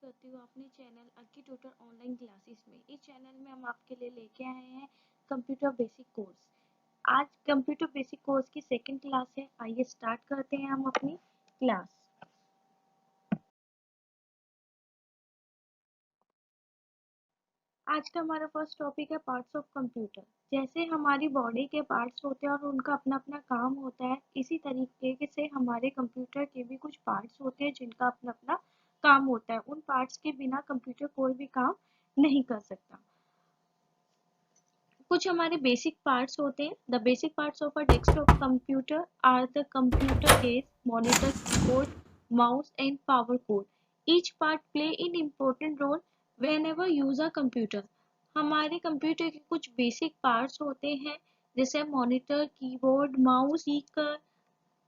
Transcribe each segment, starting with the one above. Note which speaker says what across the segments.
Speaker 1: करती हूँ अपने चैनल अक्की ट्यूटर ऑनलाइन क्लासेस में। इस चैनल में हम आपके लिए लेके आए हैं कंप्यूटर बेसिक कोर्स। आज कंप्यूटर बेसिक कोर्स की सेकंड क्लास है। आइए स्टार्ट करते हैं हम अपनी क्लास। आज का हमारा फर्स्ट टॉपिक है पार्ट्स ऑफ कंप्यूटर। जैसे हमारी बॉडी के पार्ट्स होते हैं और उनका अपना अपना काम होता है, इसी तरीके से हमारे कंप्यूटर के भी कुछ पार्ट्स होते हैं जिनका अपना अपना काम होता है। उन पार्ट्स के बिना कंप्यूटर कोई भी काम नहीं कर सकता। कुछ हमारे बेसिक पार्ट्स होते हैं। The basic parts of a desktop computer are the computer case, monitor, keyboard, mouse and power cord. Each part play an important role whenever use a computer. हमारे कंप्यूटर के कुछ बेसिक पार्ट्स होते हैं जैसे monitor, keyboard, mouse, speaker,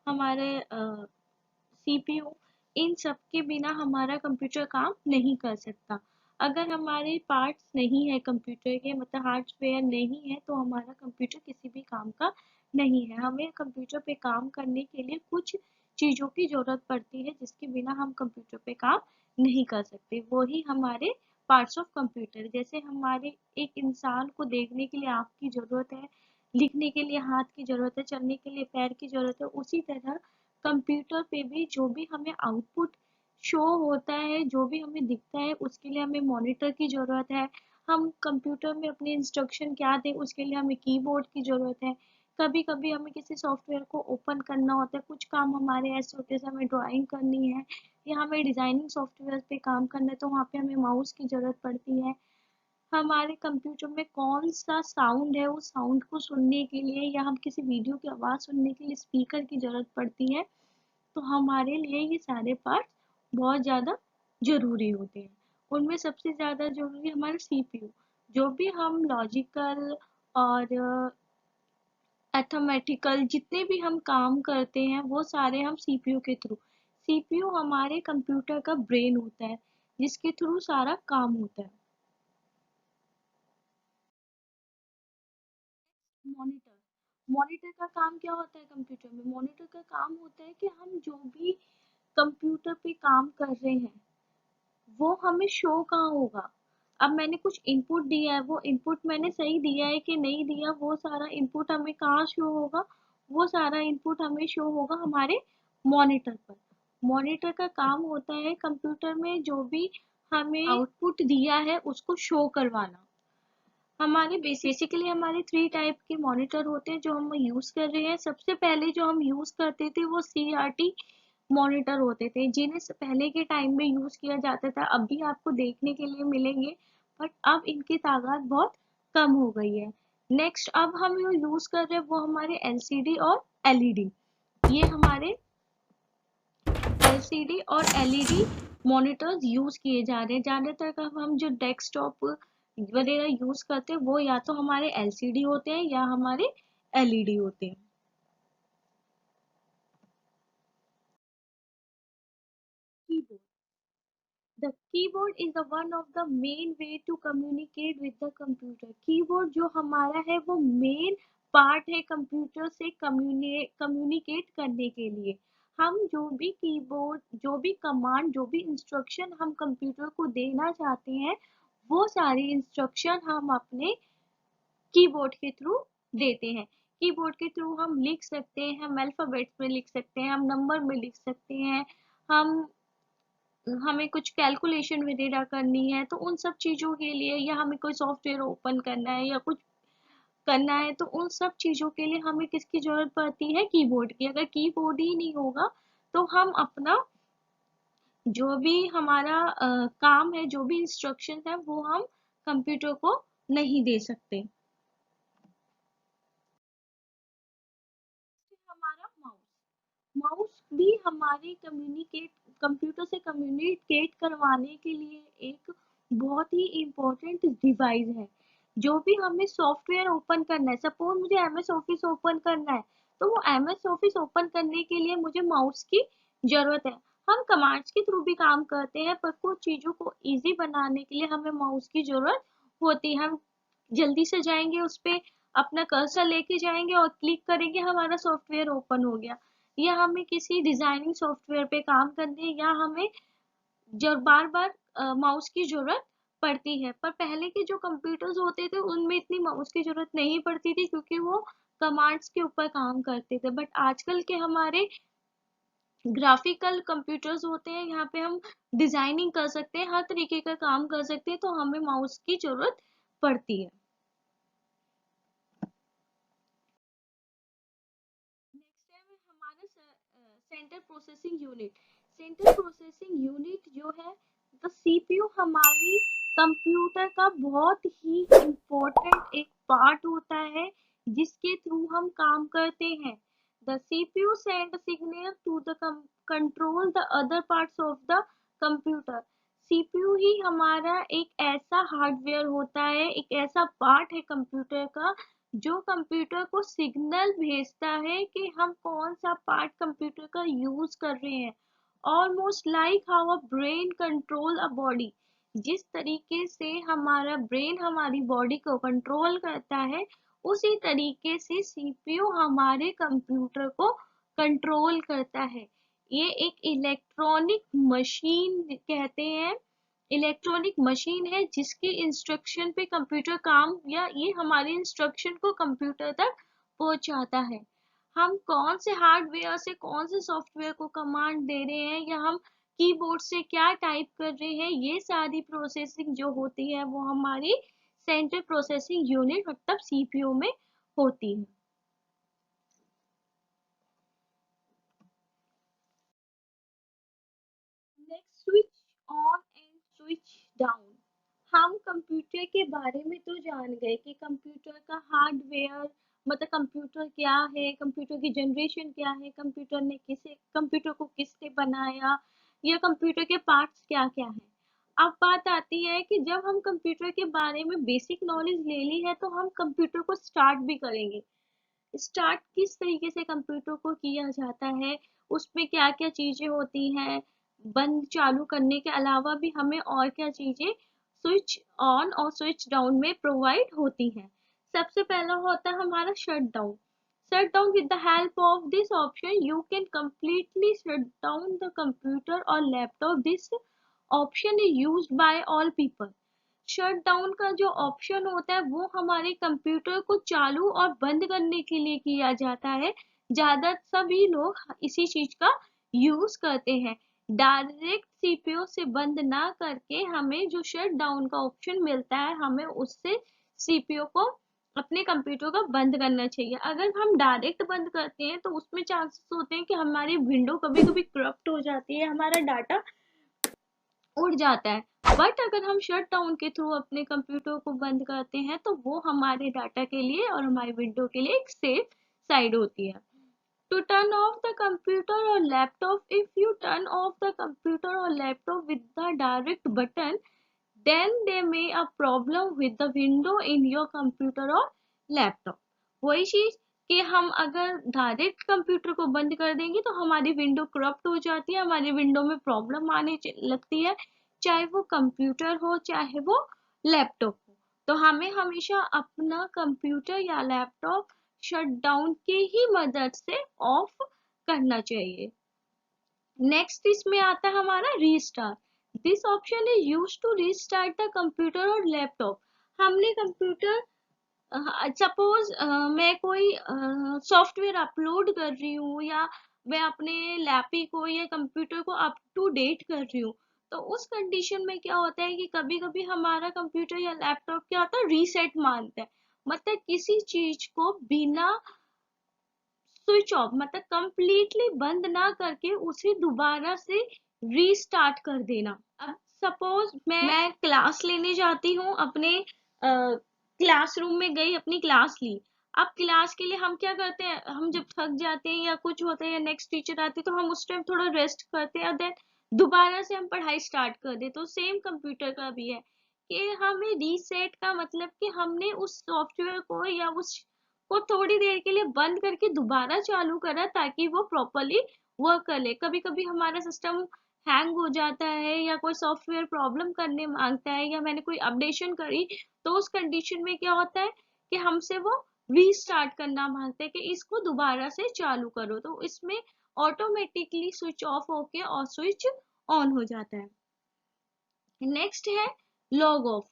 Speaker 1: हमारे CPU. इन सब के बिना हमारा कंप्यूटर काम नहीं कर सकता। अगर हमारे पार्ट्स नहीं है कंप्यूटर के, मतलब हार्डवेयर नहीं है, तो हमारा कंप्यूटर किसी भी काम का नहीं है। हमें कंप्यूटर पे काम करने के लिए कुछ चीज़ों की ज़रूरत पड़ती है जिसके बिना हम कंप्यूटर पे काम नहीं कर सकते। वही हमारे पार्ट्स ऑफ कंप्यूटर। जैसे हमारे एक इंसान को देखने के लिए आँख की ज़रूरत है, लिखने के लिए हाथ की ज़रूरत है, चलने के लिए पैर की ज़रूरत है, उसी तरह कंप्यूटर पे भी जो भी हमें आउटपुट शो होता है, जो भी हमें दिखता है, उसके लिए हमें मॉनिटर की ज़रूरत है। हम कंप्यूटर में अपने इंस्ट्रक्शन क्या दें, उसके लिए हमें कीबोर्ड की ज़रूरत है। कभी कभी हमें किसी सॉफ्टवेयर को ओपन करना होता है, कुछ काम हमारे ऐसे होते हैं, हमें ड्राइंग करनी है या हमें डिज़ाइनिंग सॉफ्टवेयर पे काम करना है, तो वहाँ पे हमें माउस की ज़रूरत पड़ती है। हमारे कंप्यूटर में कौन सा साउंड है, उस साउंड को सुनने के लिए या हम किसी वीडियो की आवाज़ सुनने के लिए स्पीकर की ज़रूरत पड़ती है। तो हमारे लिए ये सारे पार्ट्स बहुत ज़्यादा ज़रूरी होते हैं। उनमें सबसे ज़्यादा ज़रूरी हमारा सीपीयू। जो भी हम लॉजिकल और मैथमेटिकल जितने भी हम काम करते हैं, वो सारे हम सीपीयू के थ्रू। सीपीयू हमारे कंप्यूटर का ब्रेन होता है जिसके थ्रू सारा काम होता है। मॉनिटर। मॉनिटर का काम क्या होता है कंप्यूटर में? मॉनिटर का काम होता है कि हम जो भी कंप्यूटर पे काम कर रहे हैं वो हमें शो कहाँ होगा। अब मैंने कुछ इनपुट दिया है, वो इनपुट मैंने सही दिया है कि नहीं दिया, वो सारा इनपुट हमें कहाँ शो होगा? वो सारा इनपुट हमें शो होगा हमारे मॉनिटर पर। मॉनिटर का काम होता है कंप्यूटर में जो भी हमें आउटपुट दिया है उसको शो करवाना। हमारे बेसिकली हमारे 3 टाइप के मॉनिटर होते हैं जो हम यूज कर रहे हैं। सबसे पहले जो हम यूज करते थे वो सीआरटी मॉनिटर होते थे, जिन्हें पहले के टाइम में यूज किया जाता था। अब भी आपको देखने के लिए मिलेंगे, बट अब इनकी तादाद बहुत कम हो गई है। नेक्स्ट अब हम जो यूज कर रहे हैं वो हमारे एलसीडी और एलईडी। ये हमारे एलसीडी और एलईडी मॉनिटर्स यूज किए जा रहे हैं। ज्यादातर का हम जो डेस्कटॉप वगैरह यूज करते हैं वो या तो हमारे एलसीडी होते हैं या हमारे एलईडी होते हैं। Keyboard. The keyboard is the one of the main way to communicate with the computer. Keyboard जो हमारा है वो मेन पार्ट है कंप्यूटर से कम्युनिकेट करने के लिए। हम जो भी कीबोर्ड, जो भी कमांड, जो भी इंस्ट्रक्शन हम कंप्यूटर को देना चाहते हैं, वो सारी इंस्ट्रक्शन हम अपने कीबोर्ड के थ्रू देते हैं। कीबोर्ड के थ्रू हम लिख सकते हैं, हम अल्फाबेट्स में लिख सकते हैं, हम नंबर में लिख सकते हैं, हम हमें कुछ कैलकुलेशन वगैरह करनी है तो उन सब चीज़ों के लिए, या हमें कोई सॉफ्टवेयर ओपन करना है या कुछ करना है, तो उन सब चीज़ों के लिए हमें किसकी ज़रूरत पड़ती है? कीबोर्ड की। अगर कीबोर्ड ही नहीं होगा तो हम अपना जो भी हमारा काम है, जो भी इंस्ट्रक्शन है, वो हम कंप्यूटर को नहीं दे सकते। हमारा माउस। माउस भी हमारे कम्युनिकेट कंप्यूटर से कम्युनिकेट करवाने के लिए एक बहुत ही इम्पोर्टेंट डिवाइस है। जो भी हमें सॉफ्टवेयर ओपन करना है, सपोज मुझे एमएस ऑफिस ओपन करना है, तो वो एमएस ऑफिस ओपन करने के लिए मुझे माउस की जरूरत है। हम कमांड्स के थ्रू भी काम करते हैं, पर कुछ चीजों को इजी बनाने के लिए हमें माउस की जरूरत होती है। हम जल्दी से जाएंगे, उस पे अपना कर्सर लेके जाएंगे और क्लिक करेंगे, हमारा सॉफ्टवेयर ओपन हो गया। या हमें किसी डिजाइनिंग सॉफ्टवेयर पे काम करने, या हमें जब बार बार माउस की जरूरत पड़ती है। पर पहले के जो कंप्यूटर्स होते थे उनमें इतनी माउस की जरूरत नहीं पड़ती थी, क्योंकि वो कमांड्स के ऊपर काम करते थे। बट आजकल के हमारे ग्राफिकल कंप्यूटर्स होते हैं, यहाँ पे हम डिजाइनिंग कर सकते हैं, हर तरीके का काम कर सकते हैं, तो हमें माउस की जरूरत पड़ती है। नेक्स्ट है हमारा central processing unit. Central processing unit जो है, द सीपीयू हमारी कंप्यूटर का बहुत ही इम्पोर्टेंट एक पार्ट होता है, जिसके थ्रू हम काम करते हैं। The CPU send signal to the control the other parts of the computer. CPU ही हमारा एक ऐसा हार्डवेयर होता है, एक ऐसा पार्ट है कंप्यूटर का, जो कंप्यूटर को सिग्नल भेजता है कि हम कौन सा पार्ट कंप्यूटर का यूज कर रहे हैं। Almost like how a brain control a body. जिस तरीके से हमारा ब्रेन हमारी बॉडी को कंट्रोल करता है, उसी तरीके से सीपीयू हमारे कंप्यूटर को कंट्रोल करता है। ये एक इलेक्ट्रॉनिक मशीन कहते हैं, इलेक्ट्रॉनिक मशीन है जिसकी इंस्ट्रक्शन पे कंप्यूटर काम, या ये हमारे इंस्ट्रक्शन को कंप्यूटर तक पहुंचाता है। हम कौन से हार्डवेयर से कौन से सॉफ्टवेयर को कमांड दे रहे हैं, या हम कीबोर्ड से क्या टाइप कर रहे हैं, ये सारी प्रोसेसिंग जो होती है वो हमारी सेंट्रल प्रोसेसिंग यूनिट मतलब सीपीयू में होती है। Next, switch on and switch down. हम कंप्यूटर के बारे में तो जान गए कि कंप्यूटर का हार्डवेयर मतलब कंप्यूटर क्या है, कंप्यूटर की जनरेशन क्या है, कंप्यूटर ने किसे कंप्यूटर को किसने बनाया, या कंप्यूटर के पार्ट्स क्या क्या है। अब बात आती है कि जब हम कंप्यूटर के बारे में बेसिक नॉलेज ले ली है, तो हम कंप्यूटर को स्टार्ट भी करेंगे। स्टार्ट किस तरीके से कंप्यूटर को किया जाता है, उसमें क्या क्या चीजें होती हैं, बंद चालू करने के अलावा भी हमें और क्या चीजें स्विच ऑन और स्विच डाउन में प्रोवाइड होती हैं। सबसे पहला होता है हमारा shut down. Shut down, with the help of this option you can completely shut down the computer or laptop. This option is used by all people. Shut down का जो ऑप्शन होता है वो हमारे कंप्यूटर को चालू और बंद करने के लिए किया जाता है। ज्यादा सभी लोग इसी चीज का यूज करते हैं। डायरेक्ट सीपीयू से बंद ना करके हमें जो शट डाउन का ऑप्शन मिलता है, हमें उससे सीपीयू को अपने कंप्यूटर को बंद करना चाहिए। अगर हम डायरेक्ट बंद करते हैं तो उसमें चांसेस होते हैं कि हमारी विंडो कभी कभी करप्ट हो जाती है, हमारा डाटा उड़ जाता है। बट अगर हम शट डाउन के थ्रू अपने कंप्यूटर को बंद करते हैं, तो वो हमारे डाटा के लिए और हमारी विंडो के लिए एक सेफ साइड होती है। To turn off the computer or laptop, if you turn off the computer or laptop with the direct button, then there may a problem with the window in your computer or laptop. वही चीज कि हम अगर direct computer को बंद कर देंगे तो हमारी विंडो करप्ट हो जाती है, हमारी विंडो में प्रॉब्लम आने लगती है, चाहे वो कंप्यूटर हो चाहे वो लैपटॉप हो। तो हमें हमेशा अपना कंप्यूटर या लैपटॉप शट डाउन की ही मदद से ऑफ करना चाहिए। नेक्स्ट इसमें आता है हमारा restart. This option is used to restart the computer और लैपटॉप। हमने कंप्यूटर, सपोज मैं कोई सॉफ्टवेयर अपलोड कर रही हूँ, या मैं अपने लैपी को या कंप्यूटर को अप टू डेट कर रही हूँ, तो उस कंडीशन में क्या होता है कि कभी कभी हमारा कंप्यूटर या लैपटॉप क्या होता है, रीसेट मांगता है। मतलब किसी चीज को बिना स्विच ऑफ मतलब कंप्लीटली बंद ना करके उसे दोबारा से रीस्टार्ट कर देना। अब सपोज मैं क्लास लेने जाती हूँ, अपने क्लासरूम में गई, अपनी क्लास ली। अब क्लास के लिए हम क्या करते हैं, हम जब थक जाते हैं या कुछ होता है या नेक्स्ट टीचर आते हैं, तो हम उस टाइम थोड़ा रेस्ट करते हैं, देन दोबारा से हम पढ़ाई स्टार्ट कर दे। तो सेम कंप्यूटर का भी है कि हमें रीसेट का मतलब कि हमने उस सॉफ्टवेयर को या उस को थोड़ी देर के लिए बंद करके दोबारा चालू करा, ताकि वो प्रॉपरली वर्क कर ले। कभी कभी हमारा सिस्टम हैंग हो जाता है, या कोई सॉफ्टवेयर प्रॉब्लम करने मांगता है, या मैंने कोई अपडेशन करी, तो उस कंडीशन में क्या होता है कि हमसे वो रीस्टार्ट करना मांगता है कि इसको दोबारा से चालू करो। तो इसमें ऑटोमेटिकली स्विच ऑफ होके और स्विच ऑन हो जाता है। नेक्स्ट है log of.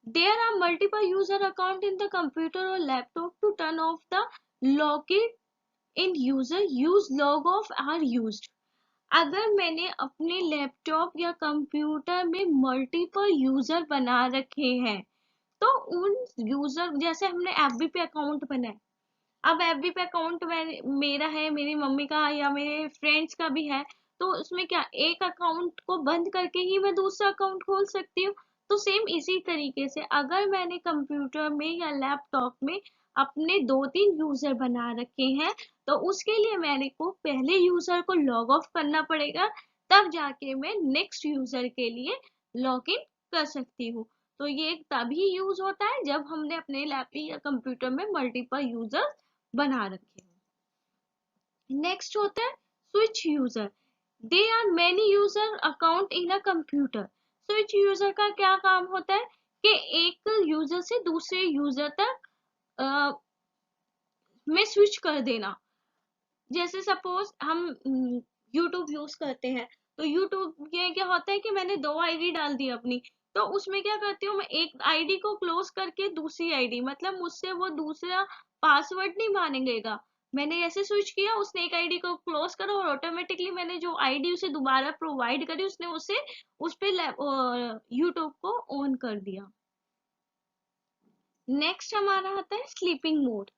Speaker 1: There are multiple user account in the computer or laptop. To turn off the login in user use log off are used. अगर मैंने अपने लैपटॉप या कंप्यूटर में मल्टीपल यूजर बना रखे हैं तो उन यूजर, जैसे हमने एफबी पे अकाउंट बनाया, अब एफबी पे अकाउंट मेरा है, मेरी मम्मी का या मेरे फ्रेंड्स का भी है, तो उसमें क्या एक अकाउंट को बंद करके ही मैं दूसरा अकाउंट खोल सकती हूँ। तो सेम इसी तरीके से अगर मैंने कंप्यूटर में या लैपटॉप में अपने 2-3 यूजर बना रखे हैं तो उसके लिए मेरे को पहले यूजर को लॉग ऑफ करना पड़ेगा, तब जाके मैं नेक्स्ट यूजर के लिए लॉग इन कर सकती हूँ। तो ये तभी यूज होता है जब हमने अपने लैपटॉप या कंप्यूटर में मल्टीपल यूजर बना रखे हैं। नेक्स्ट होता है switch user. There are many user account in a computer. Switch user का क्या काम होता है कि एक यूजर से दूसरे यूजर तक में स्विच कर देना। जैसे सपोज हम YouTube यूज करते हैं, तो YouTube ये क्या होता है कि मैंने 2 आईडी डाल दी अपनी, तो उसमें क्या करती हूँ मैं, एक आईडी को क्लोज करके दूसरी आईडी, मतलब मुझसे वो दूसरा पासवर्ड नहीं मांगेगा। मैंने ऐसे स्विच किया, उसने एक आईडी को क्लोज करा और ऑटोमेटिकली मैंने जो आईडी उसे दोबारा प्रोवाइड करी उसने उसे उस पे यूट्यूब को ऑन कर दिया। नेक्स्ट हमारा आता है स्लीपिंग मोड।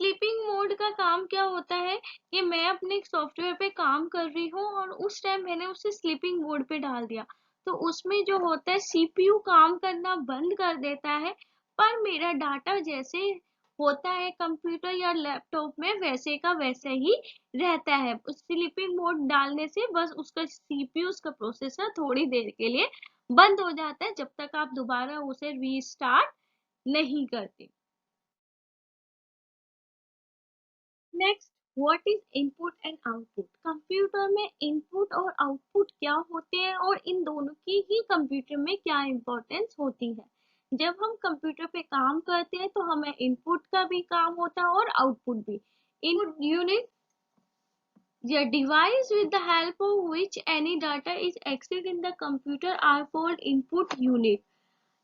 Speaker 1: स्लीपिंग मोड का काम क्या होता है कि मैं अपने सॉफ्टवेयर पे काम कर रही हूँ और उस टाइम मैंने उसे स्लीपिंग मोड पे डाल दिया, तो उसमें जो होता है सीपीयू काम करना बंद कर देता है, पर मेरा डाटा जैसे होता है कंप्यूटर या लैपटॉप में वैसे का वैसे ही रहता है। स्लीपिंग मोड डालने से बस उसका सीपीयू, उसका प्रोसेसर थोड़ी देर के लिए बंद हो जाता है जब तक आप दोबारा उसे रीस्टार्ट नहीं करते। Next, what is input and output. Computer में इनपुट और आउटपुट क्या होते हैं और इन दोनों की ही कंप्यूटर में क्या इंपॉर्टेंस होती है। जब हम कंप्यूटर पे काम करते हैं तो हमें इनपुट का भी काम होता है और आउटपुट भी। इनपुट यूनिट या device with the help of which any data is accessed in the computer are called input unit.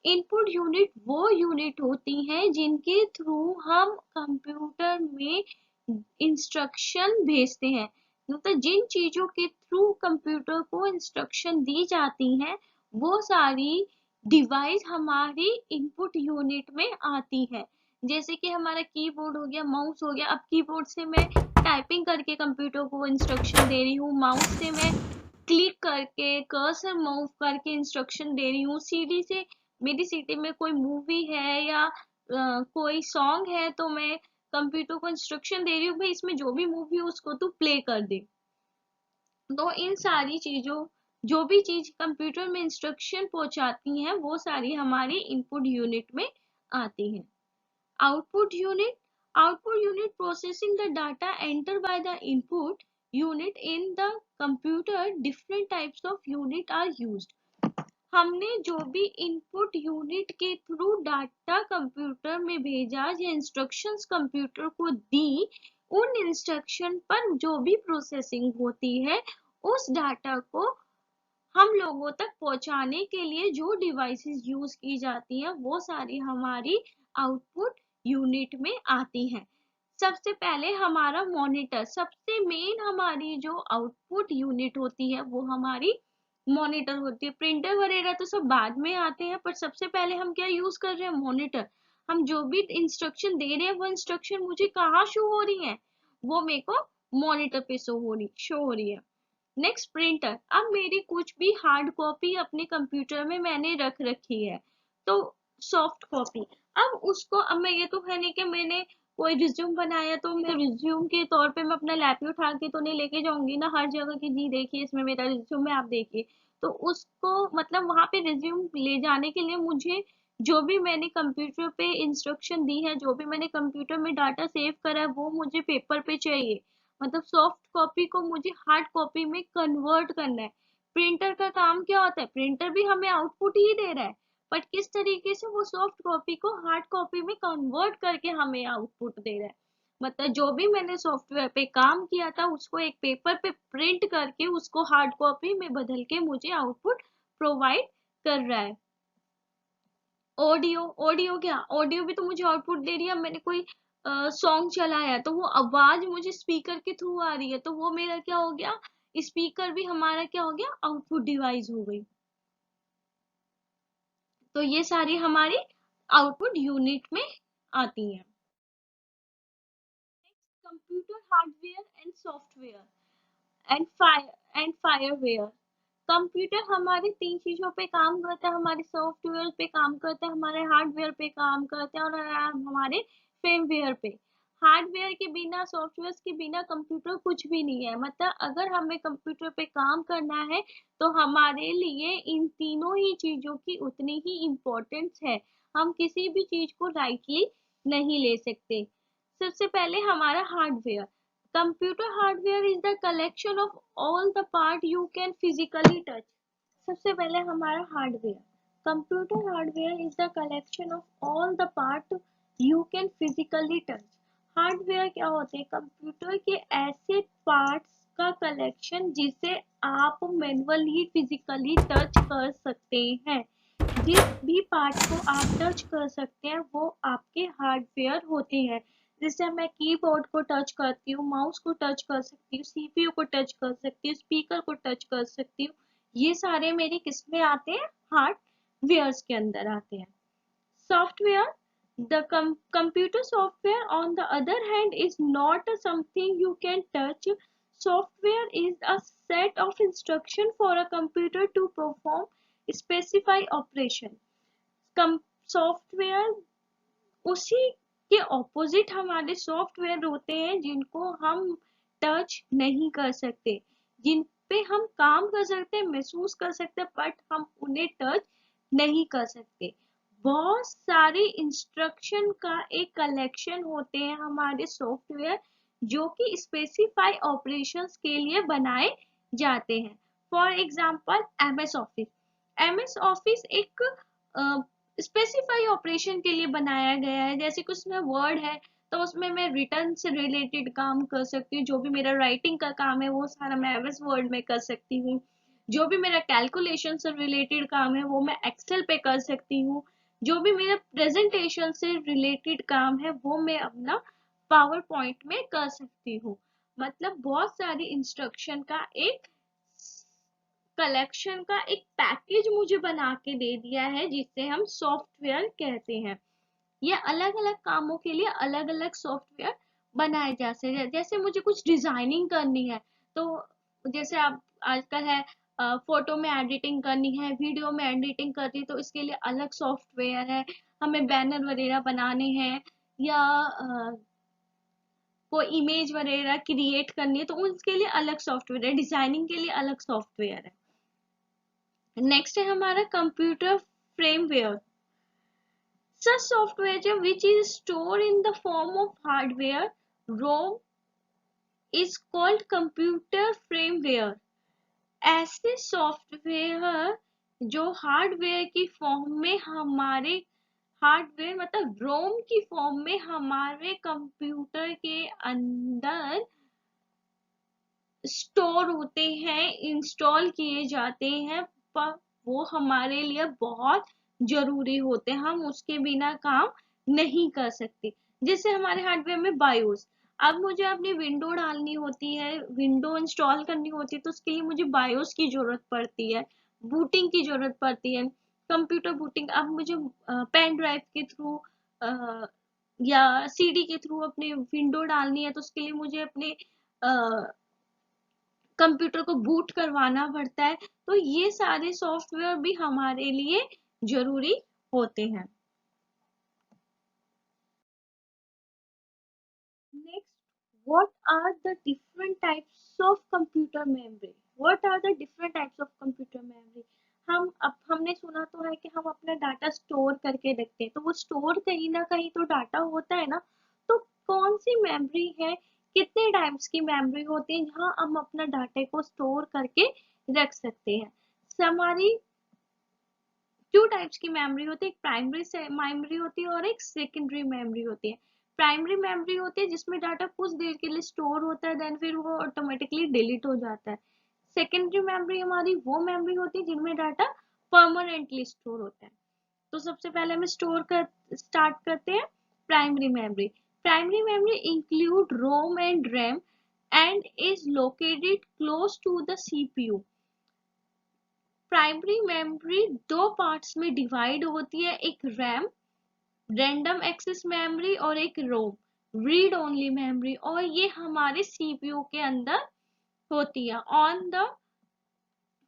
Speaker 1: Input unit वो यूनिट होती हैं जिनके थ्रू हम कंप्यूटर में इंस्ट्रक्शन भेजते हैं, मतलब जिन चीजों के थ्रू कंप्यूटर को इंस्ट्रक्शन दी जाती हैं वो सारी डिवाइस हमारी इनपुट यूनिट में आती है। जैसे कि हमारा कीबोर्ड हो गया, माउस हो गया। अब कीबोर्ड से मैं टाइपिंग करके कंप्यूटर को इंस्ट्रक्शन दे रही हूँ, माउस से मैं क्लिक करके कर्सर मूव करके इंस्ट्रक्शन दे रही हूँ, सीडी से मेरी सीटी में कोई मूवी है या कोई सॉन्ग है तो मैं कंप्यूटर को इंस्ट्रक्शन दे रही हूँ भाई इसमें जो भी मूवी हो उसको तू प्ले कर दे। तो इन सारी चीजों, जो भी चीज कंप्यूटर में इंस्ट्रक्शन पहुंचाती हैं वो सारी हमारी इनपुट यूनिट में आती हैं। Output unit, output unit processing the data enter by the input unit in the computer. Different types of unit are used. हमने जो भी इनपुट यूनिट के थ्रू डाटा कंप्यूटर में भेजा या इंस्ट्रक्शंस कंप्यूटर को दी, उन इंस्ट्रक्शन पर जो भी प्रोसेसिंग होती है उस डाटा को हम लोगों तक पहुंचाने के लिए जो डिवाइसेस यूज की जाती हैं वो सारी हमारी आउटपुट यूनिट में आती हैं। सबसे पहले हमारा मॉनिटर, सबसे मेन हमारी जो आउटपुट यूनिट होती है वो हमारी मॉनिटर होती है। प्रिंटर वगैरह तो सब बाद में आते हैं, पर सबसे पहले हम क्या यूज कर रहे हैं, मॉनिटर। हम जो भी इंस्ट्रक्शन दे रहे हैं वो इंस्ट्रक्शन मुझे कहाँ शो हो रही है, वो मेरे को मॉनिटर पे शो हो रही है। Next printer. अब मेरी कुछ भी हार्ड कॉपी अपने कंप्यूटर में मैंने रख रखी है, तो सॉफ्ट कॉपी, अब उसको, अब मैं ये तो है नहीं कि मैंने कोई रिज्यूम बनाया तो मैं रिज्यूम के तौर पे मैं अपना लैपटॉप उठा के तो नहीं लेके जाऊंगी ना हर जगह की, जी देखिए इसमें मेरा रिज्यूम है आप देखिए। तो उसको मतलब वहां पे रिज्यूम ले जाने के लिए मुझे जो भी मैंने कंप्यूटर पे इंस्ट्रक्शन दी है, जो भी मैंने कंप्यूटर में डाटा सेव करा है वो मुझे पेपर पे चाहिए, मतलब सॉफ्ट कॉपी को मुझे हार्ड कॉपी में कन्वर्ट करना है। प्रिंटर का काम क्या होता है, प्रिंटर भी हमें आउटपुट ही दे रहा है, बट किस तरीके से वो सॉफ्ट कॉपी को हार्ड कॉपी में कन्वर्ट करके हमें आउटपुट दे रहा है। मतलब जो भी मैंने सॉफ्टवेयर पे काम किया था उसको एक पेपर पे प्रिंट करके उसको हार्ड कॉपी में बदल के मुझे आउटपुट प्रोवाइड कर रहा है। ऑडियो, ऑडियो क्या, ऑडियो भी तो मुझे आउटपुट दे रही है। मैंने कोई सॉन्ग चलाया है तो वो आवाज मुझे स्पीकर के थ्रू आ रही है, तो वो मेरा क्या हो गया, स्पीकर भी हमारा क्या हो गया, आउटपुट डिवाइस हो गई। तो ये सारी हमारी आउटपुट यूनिट में आती हैं। Computer hardware and software and firmware. Computer हमारे तीन चीजों पे काम करता है, हमारे सॉफ्टवेयर पे काम करता है, हमारे हार्डवेयर पे काम करता है और हमारे फर्मवेयर पे। हार्डवेयर के बिना, सॉफ्टवेयर के बिना कंप्यूटर कुछ भी नहीं है। मतलब अगर हमें कंप्यूटर पे काम करना है तो हमारे लिए इन तीनों ही चीजों की उतनी ही इम्पोर्टेंस है। हम किसी भी चीज को राइटली नहीं ले सकते। सबसे पहले हमारा hardware. Computer hardware is the collection of all the part you can physically touch. सबसे पहले हमारा hardware. Computer hardware is the collection of all the part you can physically touch. Hardware क्या होते हैं, कंप्यूटर के ऐसे पार्ट्स का collection जिसे आप मैनुअली फिजिकली टच कर सकते हैं। जिस भी पार्ट को आप टच कर सकते हैं वो आपके हार्डवेयर होते हैं। जैसे मैं कीबोर्ड को टच करती हूँ, माउस को टच कर सकती हूँ, सीपीयू को टच कर सकती हूँ, स्पीकर को टच कर सकती हूँ। ये सारे मेरे किस में आते हैं, हार्डवेयर्स के अंदर आते हैं। Software. The computer software, on the other hand, is not something you can touch. Software is a set of instruction for a computer to perform specified operation. Software उसी के ऑपोजिट हमारे सॉफ्टवेयर होते हैं जिनको हम टच नहीं कर सकते, जिन पे हम काम कर सकते हैं, महसूस कर सकते हैं, बट हम उन्हें टच नहीं कर सकते। बहुत सारे इंस्ट्रक्शन का एक कलेक्शन होते हैं हमारे सॉफ्टवेयर जो कि स्पेसिफाई ऑपरेशंस के लिए बनाए जाते हैं। For example MS office. MS office एक स्पेसिफाई ऑपरेशन के लिए बनाया गया है। जैसे कुछ में वर्ड है तो उसमें मैं रिटर्न से रिलेटेड काम कर सकती हूँ, जो भी मेरा राइटिंग का काम है वो सारा मैं एमएस वर्ड में कर सकती हूँ। जो भी मेरा कैलकुलेशन से रिलेटेड काम है वो मैं एक्सेल पे कर सकती हूँ। जो भी मेरा प्रेजेंटेशन से रिलेटेड काम है वो मैं अपना पावर पॉइंट में कर सकती हूँ। मतलब बहुत सारी इंस्ट्रक्शन का एक कलेक्शन का एक पैकेज मुझे बना के दे दिया है जिसे हम सॉफ्टवेयर कहते हैं। ये अलग अलग कामों के लिए अलग अलग सॉफ्टवेयर बनाए जा सकते हैं। जैसे मुझे कुछ डिजाइनिंग करनी है तो जैसे आप आजकल है फोटो में एडिटिंग करनी है, वीडियो में एडिटिंग करनी है तो इसके लिए अलग सॉफ्टवेयर है। हमें बैनर वगैरह बनाने हैं या कोई इमेज वगैरह क्रिएट करनी है तो उसके लिए अलग सॉफ्टवेयर है, डिजाइनिंग के लिए अलग सॉफ्टवेयर है। नेक्स्ट है हमारा computer firmware. Such software which is stored in the form of hardware ROM is called computer firmware. ऐसे सॉफ्टवेयर जो हार्डवेयर की फॉर्म में हमारे हार्डवेयर मतलब रोम की फॉर्म में हमारे कंप्यूटर के अंदर स्टोर होते हैं, इंस्टॉल किए जाते हैं, पर वो हमारे लिए बहुत जरूरी होते हैं। हम उसके बिना काम नहीं कर सकते। जैसे हमारे हार्डवेयर में बायोस, अब मुझे अपनी विंडो डालनी होती है, विंडो इंस्टॉल करनी होती है तो उसके लिए मुझे बायोस की जरूरत पड़ती है, बूटिंग की जरूरत पड़ती है, कंप्यूटर बूटिंग। अब मुझे पेन ड्राइव के थ्रू या सीडी के थ्रू अपनी विंडो डालनी है तो उसके लिए मुझे अपने कंप्यूटर को बूट करवाना पड़ता है। तो ये सारे सॉफ्टवेयर भी हमारे लिए जरूरी होते हैं। Next, what are the different types of computer memory. What are the different types of computer memory. हमने सुना तो है कि हम अपना डाटा स्टोर करके रखते हैं, तो वो स्टोर कहीं ना कहीं तो डाटा होता है ना। तो कौन सी मेमोरी है, कितने टाइप्स की मेमोरी होती है जहाँ हम अपना डाटा को स्टोर करके रख सकते हैं। हमारी टू टाइप्स की मेमोरी होती है, एक प्राइमरी मेमोरी होती है और एक सेकेंडरी मेमोरी होती है। प्राइमरी मेमोरी होती है जिसमें डाटा कुछ देर के लिए स्टोर होता है, देन फिर वो ऑटोमेटिकली डिलीट हो जाता है। सेकेंडरी मेमोरी हमारी वो मेमोरी होती है जिनमें डाटा परमानेंटली स्टोर होता है। तो सबसे पहले हमें स्टार्ट करते हैं primary memory. Primary memory include ROM and RAM and is located close to the CPU. Primary memory दो पार्ट्स में डिवाइड होती है, एक रैम रैंडम एक्सेस मेमोरी और एक रोम रीड ओनली मेमोरी, और ये हमारे सीपीयू के अंदर होती है on the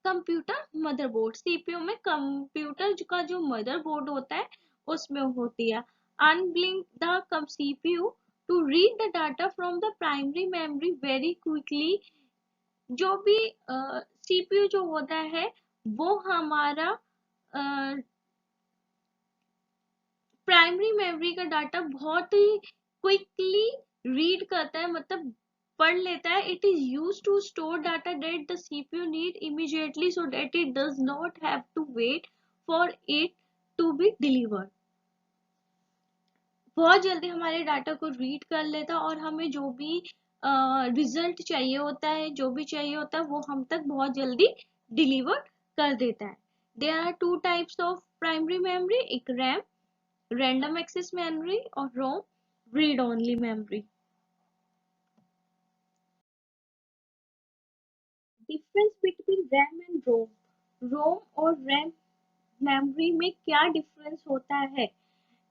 Speaker 1: computer motherboard. CPU में कंप्यूटर का जो मदरबोर्ड होता है उसमें होती है। Enable the CPU to read the data from the primary memory very quickly. जो भी सीपीयू जो होता है वो हमारा प्राइमरी मेमोरी का डाटा बहुत ही क्विकली रीड करता है, मतलब पढ़ लेता है। It is used to store data that the CPU need immediately so that it does not have to wait for it to be delivered. बहुत जल्दी हमारे डाटा को रीड कर लेता है और हमें जो भी रिजल्ट चाहिए होता है, जो भी चाहिए होता है वो हम तक बहुत जल्दी डिलीवर कर देता है। There are two types of primary memory, एक रैम रैंडम एक्सेस मेमोरी और ROM read only memory. Difference between RAM and ROM. ROM और रैम मेमोरी में क्या डिफरेंस होता है?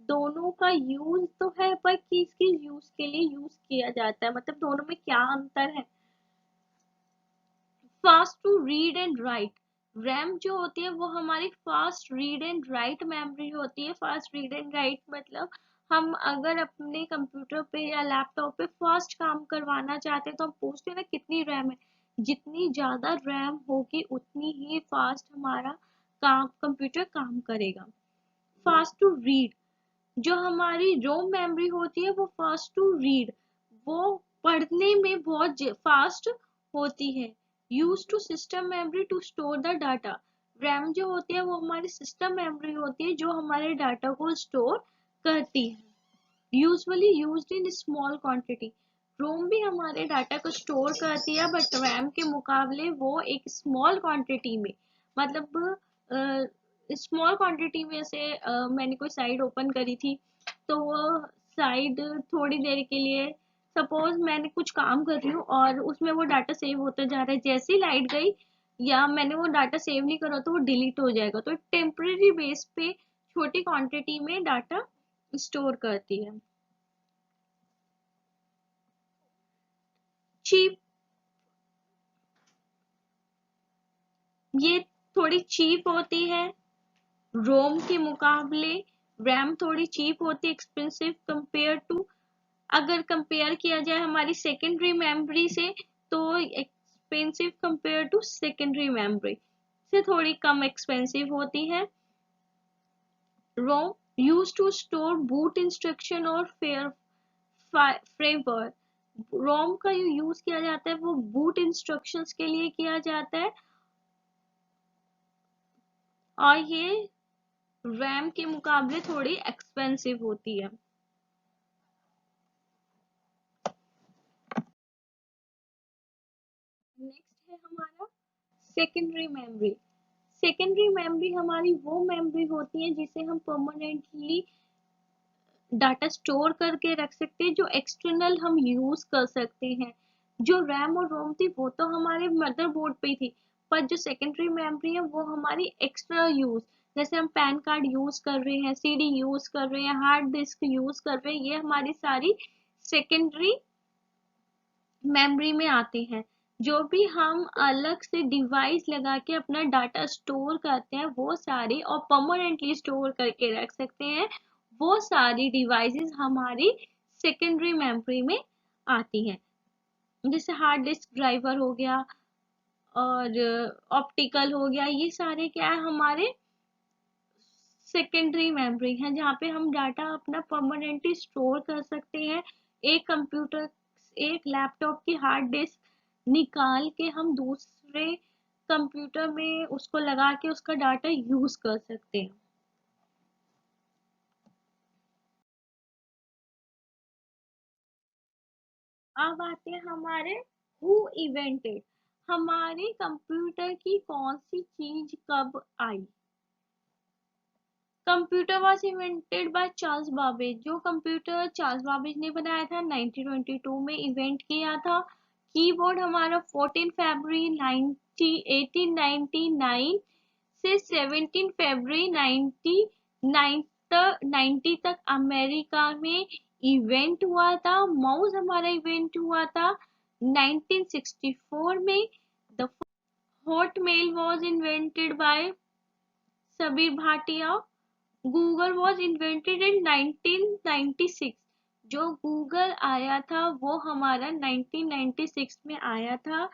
Speaker 1: दोनों का यूज तो है पर किस किस यूज के लिए यूज किया जाता है, मतलब दोनों में क्या अंतर है? Fast to read and write. RAM जो होती है वो हमारी fast read and write memory होती है। फास्ट रीड एंड राइट मतलब हम अगर अपने कंप्यूटर पे या लैपटॉप पे फास्ट काम करवाना चाहते हैं तो हम पूछते हैं ना कितनी रैम है। जितनी ज्यादा रैम होगी उतनी ही फास्ट हमारा काम कंप्यूटर काम करेगा। फास्ट टू रीड, जो हमारी रोम मेमोरी होती है वो फास्ट टू रीड, वो पढ़ने में बहुत फास्ट होती है। Used to system memory to store the data. RAM जो होती है वो हमारी सिस्टम मेमोरी होती है जो हमारे डाटा को स्टोर करती है। Usually used in small quantity. ROM भी हमारे डाटा को स्टोर करती है बट रैम के मुकाबले वो एक स्मॉल क्वांटिटी में, मतलब स्मॉल क्वांटिटी में से मैंने कोई साइट ओपन करी थी तो वो साइट थोड़ी देर के लिए, सपोज मैंने कुछ काम कर रही हूँ और उसमें वो डाटा सेव होता जा रहा है, जैसे ही लाइट गई या मैंने वो डाटा सेव नहीं करा तो वो डिलीट हो जाएगा। तो टेम्परेरी बेस पे छोटी क्वांटिटी में डाटा स्टोर करती है। चीप, ये थोड़ी चीप होती है रोम के मुकाबले। रैम थोड़ी चीप होती है, एक्सपेंसिव कंपेयर टू, अगर कंपेयर किया जाए हमारी सेकेंडरी मेमोरी से तो expensive compare to secondary memory से थोड़ी कम एक्सपेंसिव होती है। ROM use to store boot instruction और फ्रेमवर्क। रोम का जो यूज किया जाता है वो बूट इंस्ट्रक्शंस के लिए किया जाता है और ये रैम के मुकाबले थोड़ी एक्सपेंसिव होती है। नेक्स्ट है हमारा सेकेंडरी मेमोरी। सेकेंडरी मेमोरी हमारी वो मेमोरी होती है जिसे हम परमानेंटली डाटा स्टोर करके रख सकते हैं, जो एक्सटर्नल हम यूज कर सकते हैं। जो रैम और रोम थी वो तो हमारे मदरबोर्ड पे थी, पर जो सेकेंडरी मेमोरी है वो हमारी एक्स्ट्रा यूज, जैसे हम पैन कार्ड यूज कर रहे हैं, सीडी यूज कर रहे हैं, हार्ड डिस्क यूज कर रहे हैं, ये हमारी सारी सेकेंडरी मेमोरी में आते हैं। जो भी हम अलग से डिवाइस लगा के अपना डाटा स्टोर करते हैं वो सारी, और परमानेंटली स्टोर करके रख सकते हैं, वो सारी डिवाइसेस हमारी सेकेंडरी मेमोरी में आती हैं। जैसे हार्ड डिस्क ड्राइवर हो गया और ऑप्टिकल हो गया, ये सारे क्या है हमारे सेकेंडरी मेमोरी है जहाँ पे हम डाटा अपना परमानेंटली स्टोर कर सकते हैं। एक कंप्यूटर, एक लैपटॉप की हार्ड डिस्क निकाल के हम दूसरे कंप्यूटर में उसको लगा के उसका डाटा यूज कर सकते हैं। अब आते हैं हमारे हु इवेंटेड, हमारे कंप्यूटर की कौन सी चीज कब आई। Computer was invented by Charles Babbage. जो कंप्यूटर चार्ल्स बाबेज ने बनाया था 1922 में इन्वेंट किया था। कीबोर्ड हमारा 14 फरवरी 1899 से 17 फरवरी 1990 तक अमेरिका में इवेंट हुआ था। माउस हमारा इवेंट हुआ था 1964 में। The Hotmail was invented bye Sabir Bhatia. Google was invented in 1996। जो गूगल आया था वो हमारा 1996 में आया था।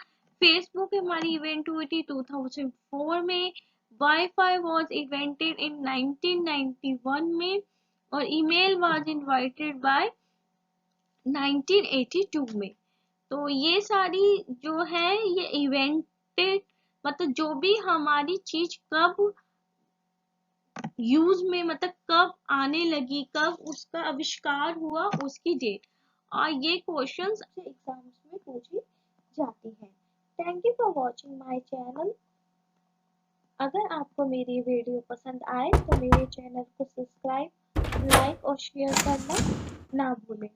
Speaker 1: फेसबुक हमारी इवेंट हुई थी 2004 में। वाईफाई वॉज इन्वेंटेड इन 1991 में और ईमेल वॉज इन्वेंटेड बाय 1982 में। तो ये सारी जो है ये इवेंटेड, मतलब जो भी हमारी चीज कब यूज में, मतलब कब आने लगी, कब उसका आविष्कार हुआ, उसकी डेट। और ये क्वेश्चंस एग्जाम्स में पूछी जाती है। Thank you for watching my channel. अगर आपको मेरी वीडियो पसंद आए तो मेरे चैनल को सब्सक्राइब, लाइक और शेयर करना ना भूलें।